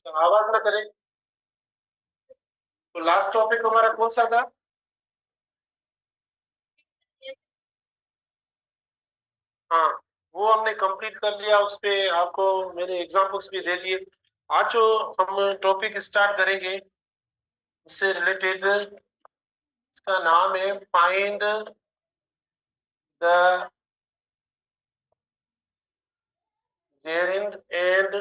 आवाज ना करें। तो लास्ट टॉपिक हमारा कौन सा था? हाँ, वो हमने कंप्लीट कर लिया। उस पे आपको मैंने एग्जाम्पल्स भी दे दिए। आज जो हम टॉपिक स्टार्ट करेंगे इससे रिलेटेड, इसका नाम है फाइंड द जेरिंड एंड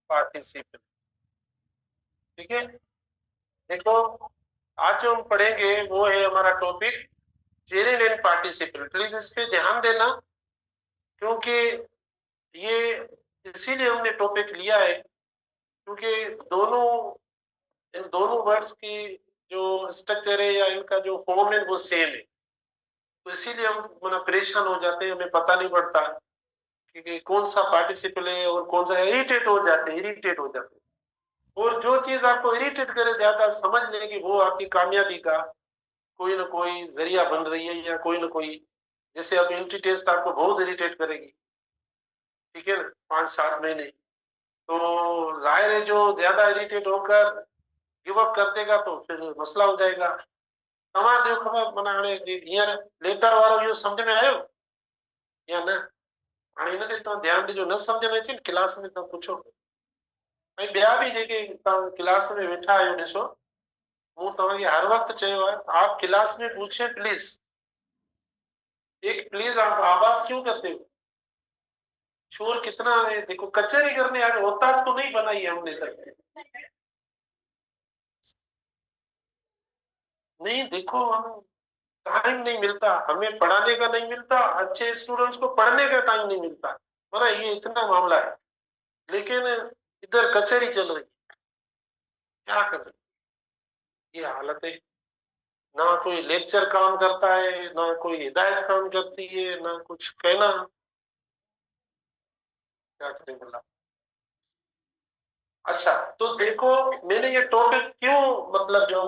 पार्टिसिपल। ठीक है, देखो आज जो हम पढ़ेंगे वो है हमारा टॉपिक जेरिंड एंड पार्टिसिपल। प्लीज इस पे ध्यान देना, क्योंकि ये इसीलिए हमने टॉपिक लिया है क्योंकि दोनों इन दोनों वर्ड्स की जो स्ट्रक्चर है या इनका जो फॉर्म है वो सेम है। तो इसीलिए हम परेशान हो जाते हैं, हमें पता नहीं पड़ता कि कौन सा पार्टिसिपल है और कौन सा, इरिटेट हो जाते हैं। और जो चीज आपको इरिटेट करे ज्यादा, समझ लें कि वो आपकी कामयाबी का कोई ना कोई जरिया बन रही है, या कोई ना कोई, जैसे अब एंट्री टेस्ट आपको बहुत इरिटेट करेगी, ठीक है ना, 5-7 महीने। तो जाहिर है जो ज्यादा इरिटेट होकर गिव अप कर देगा तो फिर मसला हो जाएगा। तमाम जो खबर बनाने यार लेटर वालों यो समझ में आयो या ना? हाणे हिनते तव्हां ध्यान ॾिजो, न सम्झ में अचे क्लास में तव्हां पुछो। ऐं ॿिया बि जेके तव्हां क्लास में वेठा आहियो, ॾिसो मूं तव्हांखे हर वक्त चयो है आप क्लास में पूछे प्लीज। एक प्लीज आप आवाज क्यों करते हो? शोर कितना है, देखो कचहरी करने आए, होता तो नहीं बनाई है हमने तक। नहीं, देखो हम टाइम नहीं मिलता, हमें पढ़ाने का नहीं मिलता, अच्छे स्टूडेंट्स को पढ़ने का टाइम नहीं मिलता। माना ये इतना मामला है, लेकिन इधर कचहरी चल रही, क्या कर रहे, ये हालत है। ना कोई लेक्चर काम करता है, ना कोई हिदायत काम करती है, ना कुछ कहना, क्या करें बोला। अच्छा, तो देखो मैंने ये टॉपिक क्यों जो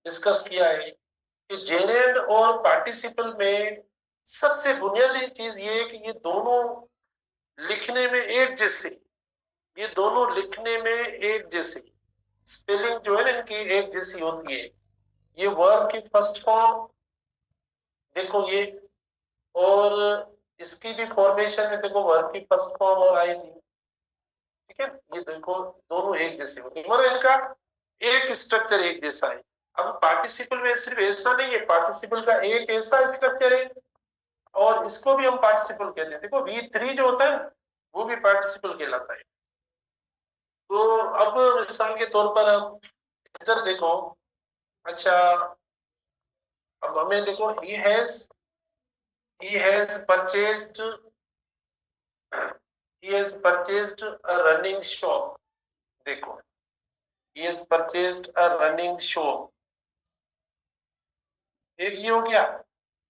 डिस्कस किया है कि जेरेंड और पार्टिसिपल में सबसे बुनियादी चीज ये है कि ये दोनों लिखने में एक जैसे, ये दोनों लिखने में एक जैसे, स्पेलिंग जो है ना इनकी एक जैसी होती है। ये वर्ब की फर्स्ट फॉर्म देखो ये, और इसकी भी फॉर्मेशन में देखो वर्ब की फर्स्ट फॉर्म और आएगी। ठीक है, ये देखो दोनों एक जैसे होते हैं, मतलब इनका एक स्ट्रक्चर एक जैसा है। अब पार्टिसिपल में सिर्फ ऐसा नहीं है, पार्टिसिपल का एक ऐसा स्ट्रक्चर है और इसको भी हम पार्टिसिपल कहते हैं। देखो V3 जो होता है वो भी पार्टिसिपल कहलाता है। तो अब मिसाल के तौर पर हम इधर देखो, अच्छा अब हमें देखो he has purchased a running shop। देखो he has purchased a running shop, एक ये हो गया।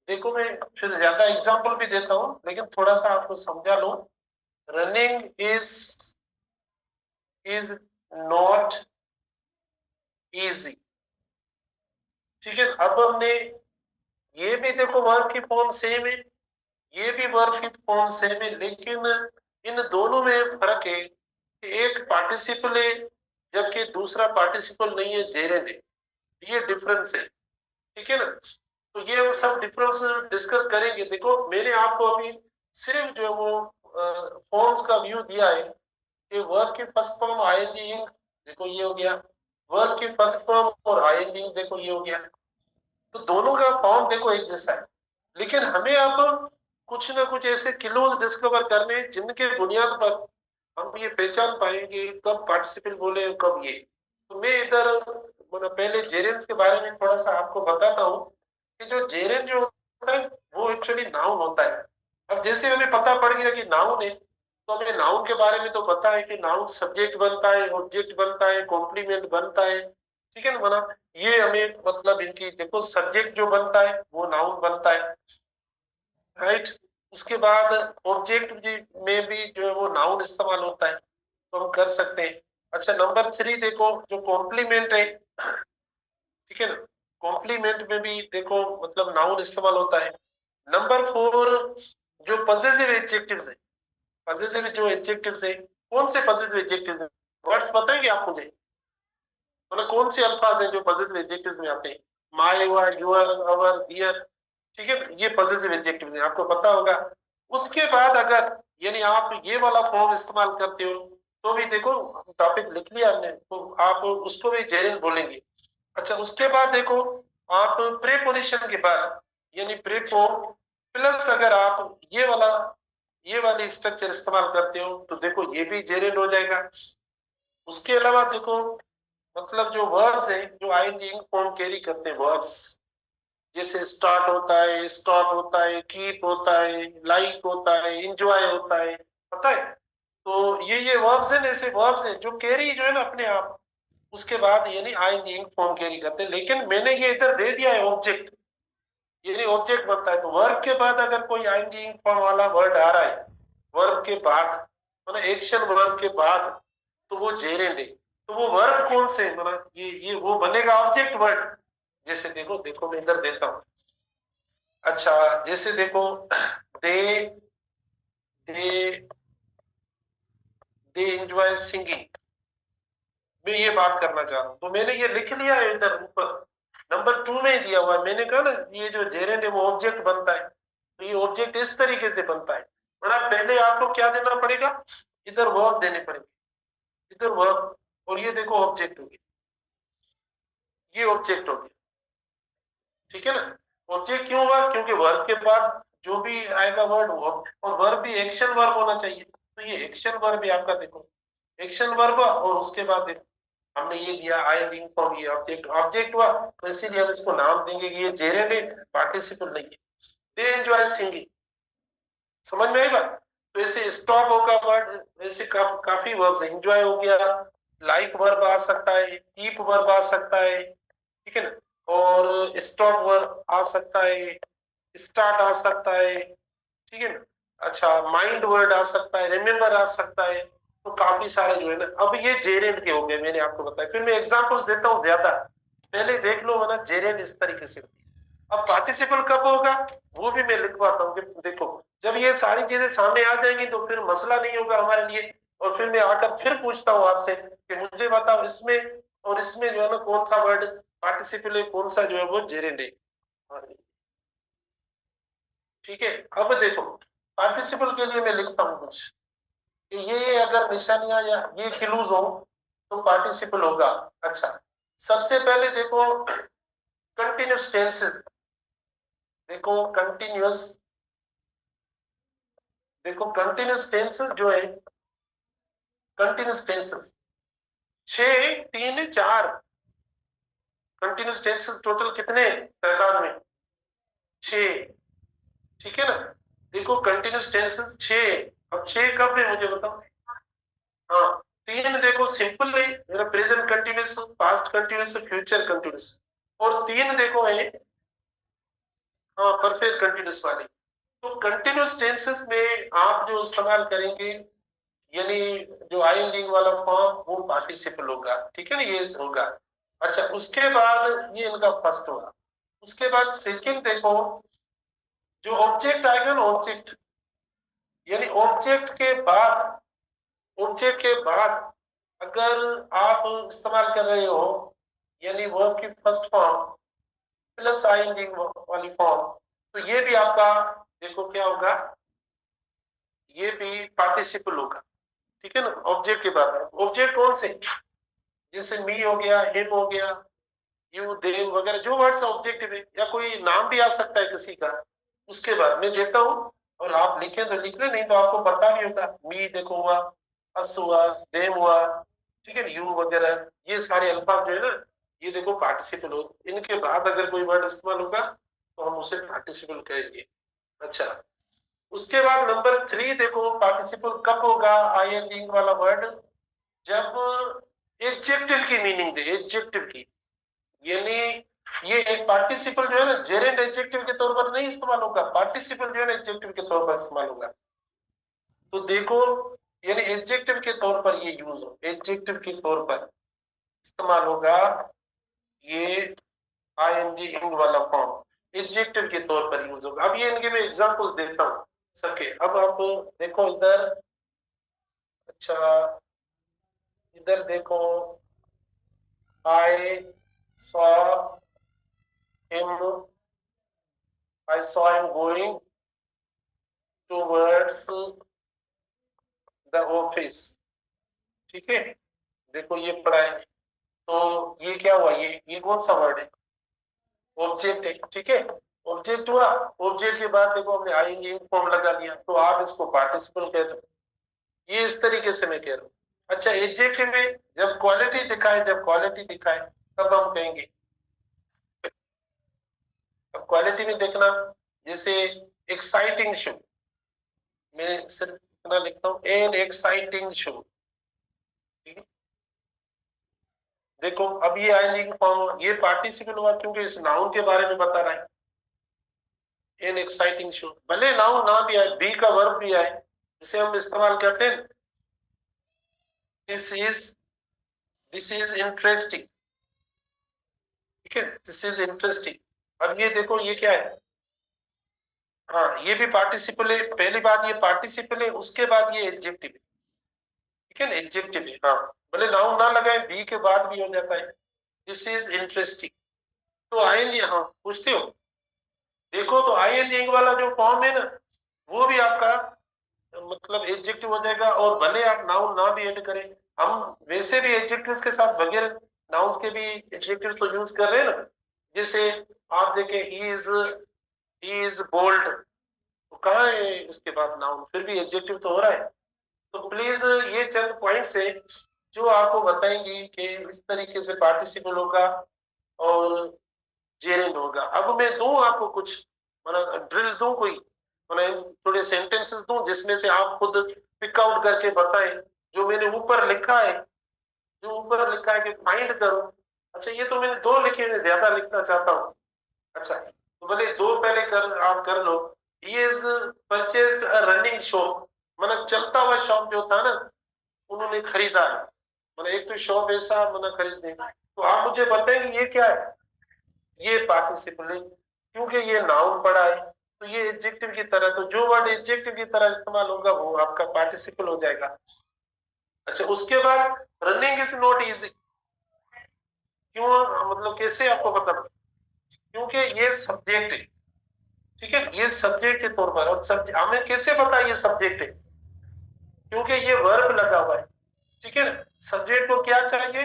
देखो मैं फिर ज्यादा एग्जांपल भी देता हूं, लेकिन थोड़ा सा आपको समझा लो। Running is not easy. ठीक है, अब हमने ये भी देखो वर्ब की फॉर्म सेम है, ये भी वर्ब की फॉर्म सेम है, लेकिन इन दोनों में फर्क है कि एक पार्टिसिपल है जबकि दूसरा पार्टिसिपल नहीं है, जेरेंड है। ये डिफरेंस है, ठीक है ना। तो ये हम सब डिफरेंस डिस्कस करेंगे। देखो मैंने आपको अभी सिर्फ जो वो फॉर्म्स का व्यू दिया है कि वर्ब की फर्स्ट फॉर्म आईएनजी, देखो ये हो गया। वर्ब की फर्स्ट फॉर्म और आईएनजी, देखो ये हो गया। तो दोनों का फॉर्म देखो एक जैसा है, लेकिन हमें अब कुछ ना कुछ ऐसे क्लूज डिस्कवर करने जिनके बुनियाद पर हम ये पहचान पाएंगे कब पार्टिसिपल बोले और कब ये। तो मैं इधर पहले जेरेंट के बारे में थोड़ा सा आपको बताता हूँ कि जो जेरेंट जो होता है वो एक्चुअली नाउन होता है। अब जैसे हमें पता पड़ गया कि नाउन है, तो हमें नाउन के बारे में तो पता है कि नाउन सब्जेक्ट बनता है, ऑब्जेक्ट बनता है, कॉम्प्लीमेंट बनता है। ठीक है ना, मतलब ये हमें इनकी देखो सब्जेक्ट जो बनता है वो नाउन बनता है, राइट। उसके बाद ऑब्जेक्ट में भी जो है वो नाउन इस्तेमाल होता है, तो हम कर सकते हैं। अच्छा नंबर 3 देखो जो कॉम्प्लीमेंट है, ठीक है ना, कॉम्प्लीमेंट में भी देखो नाउन इस्तेमाल होता है। नंबर 4 जो पॉजिटिव एडजेक्टिव्स है, पॉजिटिव जो एडजेक्टिव्स है, कौन से पॉजिटिव एडजेक्टिव्स है, वर्ड्स बताएंगे आप मुझे, मतलब कौन से अल्फाज हैं जो पॉजिटिव एडजेक्टिव्स में आते हैं? माय, योर, अवर, डियर, ठीक है, ये पॉजिटिव एडजेक्टिव है, आपको पता होगा। उसके बाद अगर यानी आप ये वाला फॉर्म इस्तेमाल करते हो तो भी देखो, टॉपिक लिख लिया हमने, तो आप उसको भी जेरिन बोलेंगे। अच्छा, उसके बाद देखो, आप प्रीपोजिशन के बाद यानी प्रीपो प्लस अगर आप ये वाली स्ट्रक्चर इस्तेमाल करते हो तो देखो ये भी जेरिन हो जाएगा। उसके अलावा देखो, मतलब जो वर्ब्स हैं जो आईएनजी फॉर्म कैरी करते हैं, वर्ब्स जैसे स्टार्ट होता है, स्टॉप होता है, कीप होता है, लाइक होता है, एंजॉय होता है, पता है? तो ये वर्ब्स हैं, ऐसे वर्ब्स हैं जो कैरी जो है ना अपने आप उसके बाद यानी आईएनजी फॉर्म कैरी करते हैं। लेकिन मैंने ये इधर दे दिया है ऑब्जेक्ट, यानी ऑब्जेक्ट बनता है, तो वर्ब के बाद अगर कोई आईएनजी फॉर्म वाला वर्ड आ रहा है, वर्ब के बाद मतलब एक्शन वर्ब के बाद, तो वो जेरेंड है। तो वो वर्ब कौन से, मतलब ये वो बनेगा ऑब्जेक्ट वर्ड। जैसे देखो देखो मैं इधर देता हूं। अच्छा, जैसे देखो, दे दे दे एंजॉय सिंगिंग, मैं ये बात करना चाह रहा हूं, तो मैंने ये लिख लिया है इधर ऊपर नंबर 2 में ही दिया हुआ है। मैंने कहा ना ये जो जेरेंड है वो ऑब्जेक्ट बनता है, तो ये ऑब्जेक्ट इस तरीके से बनता है। मतलब पहले आपको क्या देना पड़ेगा, इधर वर्ब देने पड़ेंगे, इधर वर्ब, और ये देखो ऑब्जेक्ट हो गया, ये ऑब्जेक्ट हो गया, ठीक है ना? ऑब्जेक्ट क्यों हुआ, क्योंकि वर्ब के बाद जो भी आएगा वर्ड वो, और वर्ब भी एक्शन वर्ब होना चाहिए, तो ये एक्शन वर्ब भी आपका देखो, एक्शन वर्ब, और उसके बाद देखो हमने ये दिया आई बीइंग फॉर्म, ये ऑब्जेक्ट ऑब्जेक्ट हुआ, तो इसीलिए हम इसको नाम देंगे कि ये जेरेंड है, पार्टिसिपल नहीं है। दे एंजॉय सिंगिंग, समझ में आई बात? तो ऐसे स्टॉप होगा वर्ड, ऐसे काफी वर्ब्स है, एंजॉय हो गया, लाइक वर्ब आ सकता है, कीप वर्ब आ सकता है, ठीक है ना, और स्टॉप वर्ब आ सकता है, स्टार्ट आ सकता है, ठीक है ना। अच्छा, माइंड वर्ड आ सकता है, रिमेम्बर आ सकता है, तो काफी सारे जो है ना, अब ये जेरेंड के हो गए, मैंने आपको बताया। फिर मैं एग्जांपल्स देता हूँ ज्यादा, पहले देख लो ना जेरेंड इस तरीके से होती है। अब पार्टिसिपल कब होगा वो भी मैं लिखवाता हूँ कि देखो, जब ये सारी चीजें सामने आ जाएंगी तो फिर मसला नहीं होगा हमारे लिए, और फिर मैं आकर फिर पूछता हूँ आपसे कि मुझे बताओ इसमें और इसमें जो है ना कौन सा वर्ड पार्टिसिपल है, कौन सा जो है वो जेरेंड है। ठीक है, अब देखो पार्टिसिपल के लिए मैं लिखता हूँ कुछ कि ये अगर निशानियां या ये क्लूज हो तो पार्टिसिपल होगा। अच्छा, सबसे पहले देखो कंटिन्यूस टेंसेस, देखो कंटिन्यूस, देखो कंटिन्यूस टेंसेस जो है, continuous tenses 6 3 4 continuous tenses total कितने तादाद में, 6, ठीक है ना। देखो कंटिन्यूस टेंसेस 6, अब 6 कब है मुझे बताओ। हाँ, 3 देखो सिंपल है, मेरा present continuous, past continuous, future continuous, और 3 देखो है हाँ परफेक्ट कंटिन्यूस वाली। तो कंटिन्यूस टेंसेस में आप जो इस्तेमाल करेंगे यानी जो आईएनजी वाला फॉर्म वो पार्टिसिपल होगा, ठीक है ना, ये होगा। अच्छा, उसके बाद ये इनका फर्स्ट होगा। उसके बाद सेकंड देखो, जो ऑब्जेक्ट आएगा ना, ऑब्जेक्ट यानी ऑब्जेक्ट के बाद अगर आप इस्तेमाल कर रहे हो यानी वर्ब की फर्स्ट फॉर्म प्लस आईएनजी वाली फॉर्म, तो ये भी आपका देखो क्या होगा, ये भी पार्टिसिपल होगा, ठीक है ना। ऑब्जेक्ट के बाद ऑब्जेक्ट कौन से, जैसे मी हो गया, हिम हो गया, यू, देम वगैरह जो वर्ड्स ऑब्जेक्टिव है, या कोई नाम भी आ सकता है किसी का। उसके बाद मैं देता हूँ और आप लिखें तो लिख लें, नहीं तो आपको पता भी होगा, मी देखो हुआ, अस हुआ, देम हुआ, ठीक है, यू वगैरह, ये सारे अल्फाज जो है ना, ये देखो पार्टिसिपल हो, इनके बाद अगर कोई वर्ड इस्तेमाल होगा तो हम उसे पार्टिसिपल कहेंगे। अच्छा, उसके बाद नंबर 3 देखो पार्टिसिपल कब होगा आईएनजी वाला वर्ड, जब एडजेक्टिव की मीनिंग दे, एडजेक्टिव की, यानी ये एक पार्टिसिपल जो है ना जेरेंड एडजेक्टिव के तौर पर नहीं इस्तेमाल होगा, पार्टिसिपल जो है ना एडजेक्टिव के तौर पर इस्तेमाल होगा। तो देखो यानी एडजेक्टिव के तौर पर ये यूज हो, एडजेक्टिव के तौर पर इस्तेमाल होगा ये आईएनजी इंग वाला फॉर्म, एडजेक्टिव के तौर पर यूज होगा। अब ये इनके मैं एग्जांपल्स देता हूं, सके। अब आप देखो इधर, अच्छा इधर देखो, I saw him, I saw him going towards the office. ठीक है, देखो ये पढ़ा है, तो ये क्या हुआ, ये कौन सा वर्ड है, ऑब्जेक्ट है। ठीक है, ऑब्जेक्ट हुआ, ऑब्जेक्ट के बाद देखो हमने आईएनजी फॉर्म लगा लिया, तो आप इसको पार्टिसिपल कह दो। ये इस तरीके से मैं कह रहा हूँ। अच्छा, एडजेक्टिव में जब क्वालिटी दिखाए, जब क्वालिटी दिखाए तब हम कहेंगे। अब क्वालिटी में देखना, जैसे एक्साइटिंग शो, मैं सिर्फ इतना लिखता हूँ, एन एक्साइटिंग शो। ठीक है, देखो अब ये आएंगे फॉर्म, ये पार्टिसिपल हुआ क्योंकि इस नाउन के बारे में बता रहा है। एन एक्साइटिंग शो, भले नाउन ना भी आए, बी का वर्ब भी आए, जिसे हम इस्तेमाल करते हैं, दिस इज इंटरेस्टिंग। ठीक है, दिस इज इंटरेस्टिंग। अब ये देखो ये क्या है, हाँ ये भी पार्टिसिपल है। पहली बात ये पार्टिसिपल है, उसके बाद ये एडजेक्टिव है। ठीक है ना, एडजेक्टिव है, हाँ भले नाउन ना लगाए, बी के बाद भी हो जाता है, दिस इज इंटरेस्टिंग। तो आएंगे, हाँ पूछते हो, देखो तो आईएनजी वाला जो फॉर्म है ना, वो भी आपका मतलब एडजेक्टिव हो जाएगा, और भले आप नाउन ना भी ऐड करें, हम वैसे भी एडजेक्टिव्स के साथ बगैर नाउन्स के भी एडजेक्टिव्स तो यूज कर रहे हैं ना। जैसे आप देखें, ही इज बोल्ड, तो कहाँ है इसके बाद नाउन, फिर भी एडजेक्टिव तो हो रहा है। तो प्लीज ये चंद पॉइंट्स है जो आपको बताएंगे कि इस तरीके से पार्टिसिपल होगा और जेरेंड होगा। अब मैं दूं आपको कुछ, मतलब ड्रिल दूं कोई, मतलब थोड़े सेंटेंसेस दूं जिसमें से आप खुद पिक आउट करके बताएं, जो मैंने ऊपर लिखा है, जो ऊपर लिखा है कि फाइंड करो। अच्छा ये तो मैंने दो लिखे, मैं ज्यादा लिखना चाहता हूँ। अच्छा तो भले दो पहले कर, आप कर लो। He is purchased a running shop, मतलब चलता हुआ शॉप जो था ना, उन्होंने खरीदा है। मतलब एक तो शॉप ऐसा मतलब खरीदने, तो आप मुझे बताएंगे ये क्या है, ये पार्टिसिपल है क्योंकि ये नाउन पड़ा है, तो ये एडजेक्टिव की तरह, तो जो वर्ड एडजेक्टिव की तरह इस्तेमाल होगा वो आपका पार्टिसिपल हो जाएगा। अच्छा उसके बाद रनिंग इज नॉट इजी, क्यों, मतलब कैसे आपको मतलब, क्योंकि ये सब्जेक्ट है। ठीक है, ये सब्जेक्ट के तौर पर, और सब्जेक्ट हमें कैसे पता ये सब्जेक्ट है, क्योंकि ये वर्ब लगा हुआ है। ठीक है ना, सब्जेक्ट को क्या चाहिए,